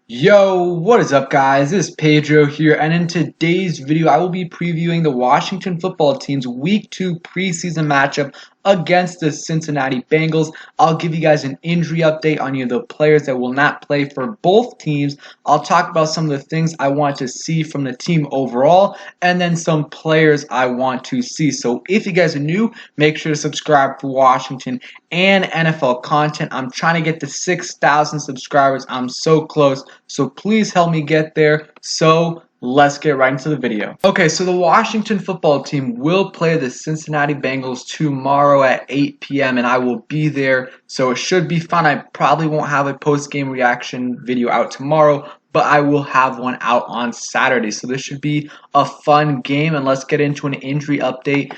Yo, what is up guys? This is Pedro here, and in today's video I will be previewing the Washington football team's Week 2 preseason matchup against the Cincinnati Bengals. I'll give you guys an injury update on the players that will not play for both teams. I'll talk about some of the things I want to see from the team overall, and then some players I want to see. So if you guys are new, make sure to subscribe for Washington and NFL content. I'm trying to get to 6,000 subscribers. I'm so close. So please help me get there. So let's get right into the video. Okay, so the Washington football team will play the Cincinnati Bengals tomorrow at 8 p.m. and I will be there. So it should be fun. I probably won't have a post-game reaction video out tomorrow, but I will have one out on Saturday. So this should be a fun game, and let's get into an injury update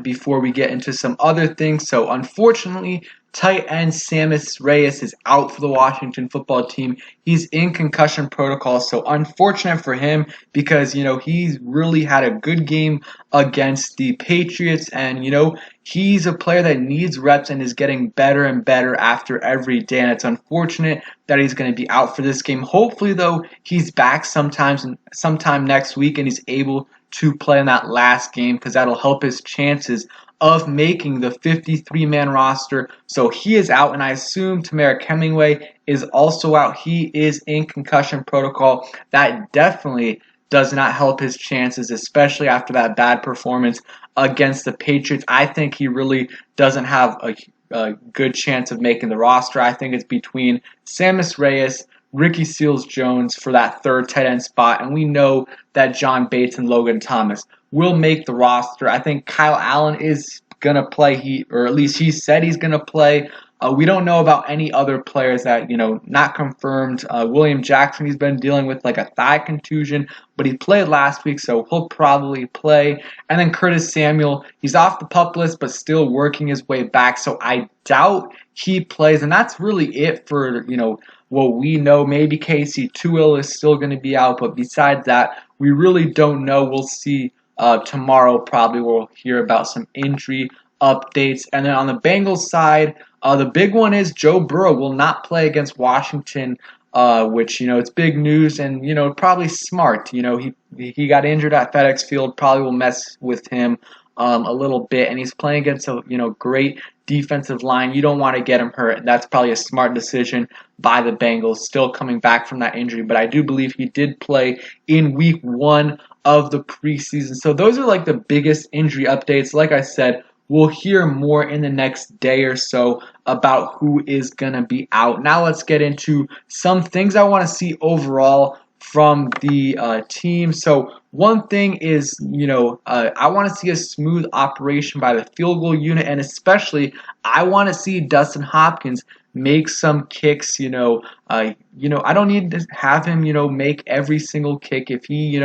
before we get into some other things. So unfortunately, tight end Sammis Reyes is out for the Washington football team. He's in concussion protocol, so unfortunate for him because, he's really had a good game against the Patriots, and, he's a player that needs reps and is getting better and better after every day, and it's unfortunate that he's going to be out for this game. Hopefully, though, he's back sometime next week and he's able to play in that last game because that'll help his chances of making the 53-man roster. So he is out, and I assume Tamarick Hemingway is also out. He is in concussion protocol. That definitely does not help his chances, especially after that bad performance against the Patriots. I think he really doesn't have a good chance of making the roster. I think it's between Sammis Reyes, Ricky Seals-Jones for that third tight end spot, and we know that John Bates and Logan Thomas will make the roster. I think Kyle Allen is going to play, or at least he said he's going to play. We don't know about any other players that, not confirmed. William Jackson, he's been dealing with like a thigh contusion, but he played last week, so he'll probably play. And then Curtis Samuel, he's off the PUP list, but still working his way back, so I doubt he plays. And that's really it for, what we know. Maybe Casey Tuill is still going to be out, but besides that, we really don't know. We'll see tomorrow. Probably we'll hear about some injury updates. And then on the Bengals side, the big one is Joe Burrow will not play against Washington, which, it's big news and, probably smart. He got injured at FedEx Field, probably will mess with him a little bit, and he's playing against a great defensive line. You don't want to get him hurt. That's probably a smart decision by the Bengals, still coming back from that injury, but I do believe he did play in week 1 of the preseason. So those are like the biggest injury updates. Like I said, we'll hear more in the next day or so about who is going to be out. Now let's get into some things I want to see overall from the team. So one thing is, I want to see a smooth operation by the field goal unit, and especially I want to see Dustin Hopkins make some kicks. I don't need to have him, make every single kick. If he,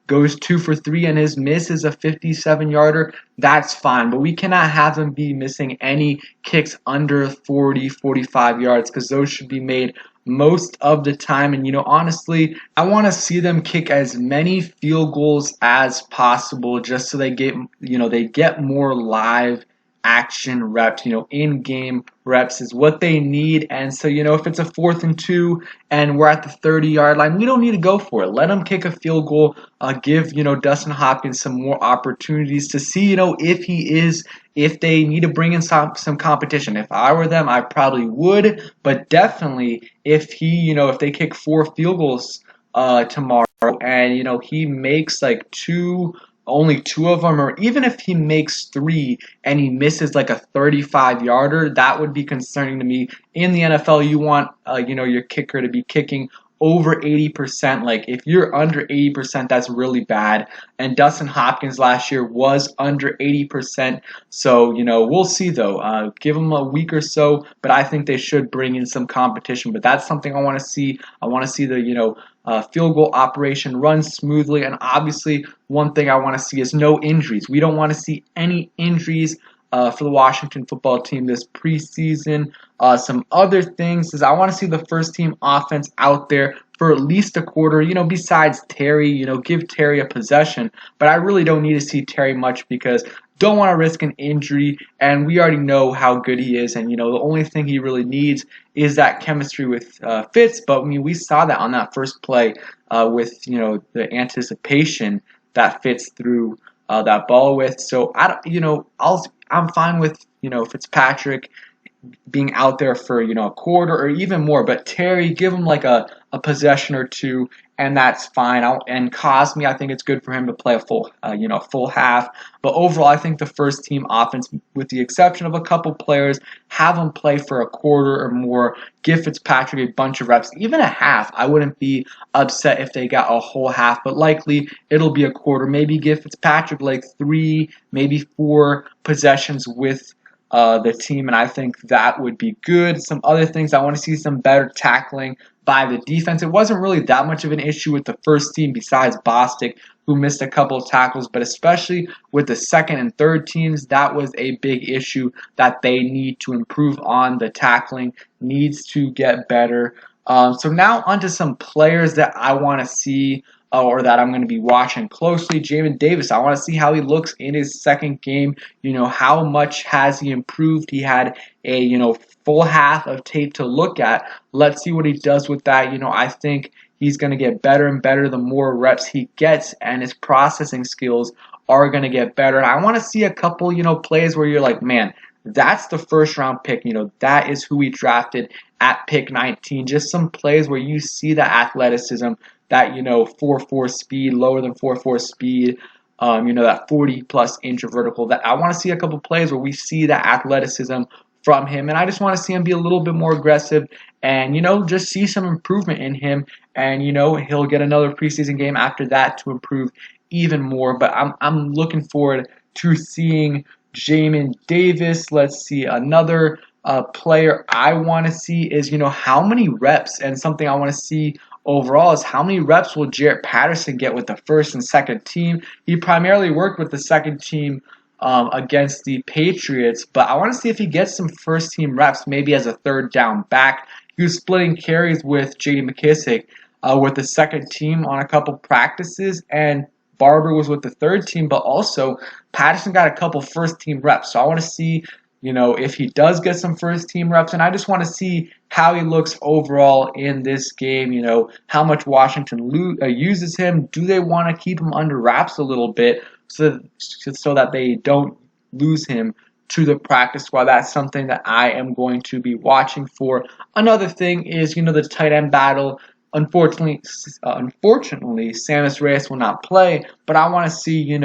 goes 2 for 3 and his miss is a 57-yarder, that's fine. But we cannot have him be missing any kicks under 40, 45 yards because those should be made most of the time. And, honestly, I want to see them kick as many field goals as possible just so they get more live action reps, in-game reps is what they need. And so, if it's a 4th and 2 and we're at the 30-yard line, we don't need to go for it. Let them kick a field goal, give, Dustin Hopkins some more opportunities to see, if they need to bring in some competition. If I were them, I probably would, but definitely if if they kick 4 field goals tomorrow and, he makes like only 2 of them, or even if he makes 3 and he misses like a 35-yarder, that would be concerning to me. In the NFL, you want your kicker to be kicking over 80%. Like if you're under 80%, that's really bad. And Dustin Hopkins last year was under 80%. So, we'll see though. Give him a week or so, but I think they should bring in some competition. But that's something I want to see. I want to see the, field goal operation run smoothly. And obviously, one thing I want to see is no injuries. We don't want to see any injuries for the Washington football team this preseason. Some other things is I want to see the first team offense out there for at least a quarter, besides Terry, give Terry a possession. But I really don't need to see Terry much because don't want to risk an injury, and we already know how good he is. And, the only thing he really needs is that chemistry with Fitz. But, we saw that on that first play with, the anticipation that Fitz threw that ball with. So, I'm fine with, Fitzpatrick being out there for a quarter or even more, but Terry, give him like a possession or two, and that's fine. And Cosby, I think it's good for him to play a full half. But overall, I think the first team offense, with the exception of a couple players, have him play for a quarter or more. Give Fitzpatrick a bunch of reps, even a half. I wouldn't be upset if they got a whole half, but likely it'll be a quarter. Maybe give Fitzpatrick like 3, maybe 4 possessions with the team, and I think that would be good. Some other things, I want to see some better tackling by the defense. It wasn't really that much of an issue with the first team besides Bostic, who missed a couple of tackles, but especially with the second and third teams, that was a big issue that they need to improve on. The tackling needs to get better. So now onto some players that I want to see or that I'm going to be watching closely. Jamin Davis, I want to see how he looks in his second game. How much has he improved? He had a, full half of tape to look at. Let's see what he does with that. I think he's going to get better and better the more reps he gets, and his processing skills are going to get better. And I want to see a couple, plays where you're like, man, that's the first round pick. That is who we drafted at pick 19. Just some plays where you see the athleticism, that 4.4 speed, lower than 4.4 speed, that 40+ inch vertical. That I want to see a couple plays where we see that athleticism from him, and I just want to see him be a little bit more aggressive, and just see some improvement in him, and he'll get another preseason game after that to improve even more. But I'm looking forward to seeing Jamin Davis. Let's see, another player I want to see is how many reps, and something I want to see overall is how many reps will Jarrett Patterson get with the first and second team. He primarily worked with the second team against the Patriots, but I want to see if he gets some first team reps, maybe as a third down back. He was splitting carries with J.D. McKissick with the second team on a couple practices, and Barber was with the third team, but also Patterson got a couple first team reps. So I want to see if he does get some first team reps, and I just want to see how he looks overall in this game, how much Washington uses him. Do they want to keep him under wraps a little bit so that they don't lose him to the practice squad? That's something that I am going to be watching for. Another thing is, the tight end battle. Unfortunately, Sammis Reyes will not play, but I want to see,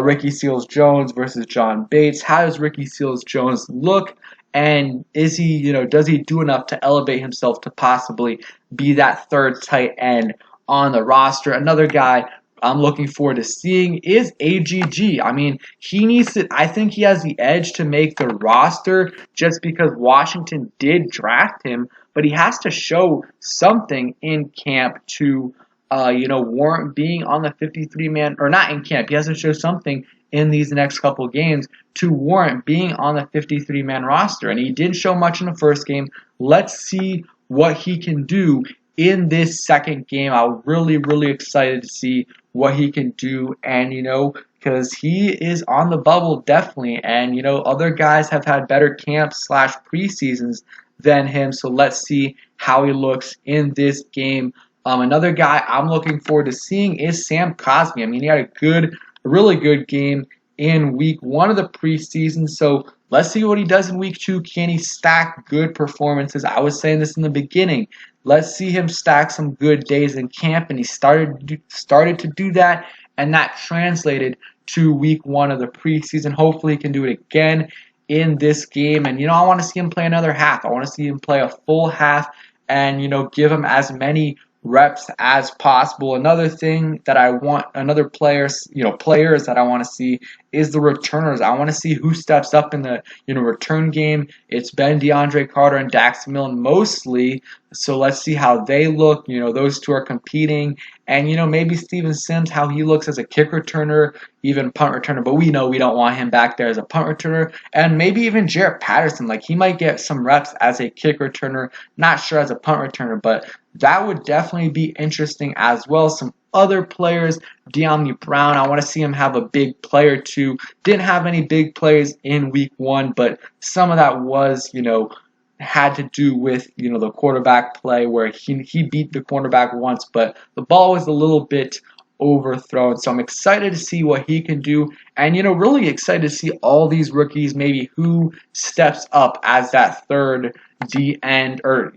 Ricky Seals-Jones versus John Bates. How does Ricky Seals-Jones look? And is he, does he do enough to elevate himself to possibly be that third tight end on the roster? Another guy I'm looking forward to seeing is AGG. He needs to, I think he has the edge to make the roster just because Washington did draft him, but he has to show something in camp to, warrant being on the 53-man, or not in camp. He has to show something in these next couple games to warrant being on the 53-man roster, and he didn't show much in the first game. Let's see what he can do in this second game. I'm really, really excited to see what he can do, and because he is on the bubble definitely, and other guys have had better camps / preseasons than him. So let's see how he looks in this game. Another guy I'm looking forward to seeing is Sam Cosby. He had a really good game in week 1 of the preseason. So let's see what he does in week 2. Can he stack good performances? I was saying this in the beginning. Let's see him stack some good days in camp, and he started to do that, and that translated to week 1 of the preseason. Hopefully he can do it again in this game, and I want to see him play another half. I want to see him play a full half and give him as many reps as possible. Another thing that I want, players that I want to see is the returners. I want to see who steps up in the return game. It's been DeAndre Carter and Dax Milne mostly, so let's see how they look. Those two are competing, and maybe Steven Sims, how he looks as a kick returner, even punt returner. But we know we don't want him back there as a punt returner, and maybe even Jarrett Patterson. Like, he might get some reps as a kick returner. Not sure as a punt returner, but that would definitely be interesting as well. Some other players, De'Ami Brown, I want to see him have a big player too. Didn't have any big plays in week 1, but some of that was, had to do with, the quarterback play where he beat the cornerback once, but the ball was a little bit overthrown. So I'm excited to see what he can do, and really excited to see all these rookies, maybe who steps up as that third D end, or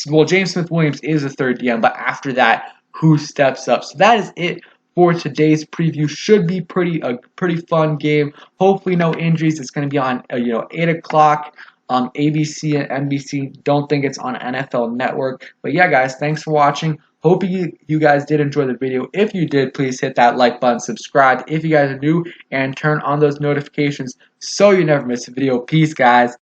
well, James Smith-Williams is a third DM, but after that, who steps up? So that is it for today's preview. Should be a pretty fun game. Hopefully, no injuries. It's going to be on 8 o'clock. ABC and NBC. Don't think it's on NFL Network. But yeah, guys, thanks for watching. Hope you guys did enjoy the video. If you did, please hit that like button, subscribe if you guys are new, and turn on those notifications so you never miss a video. Peace, guys.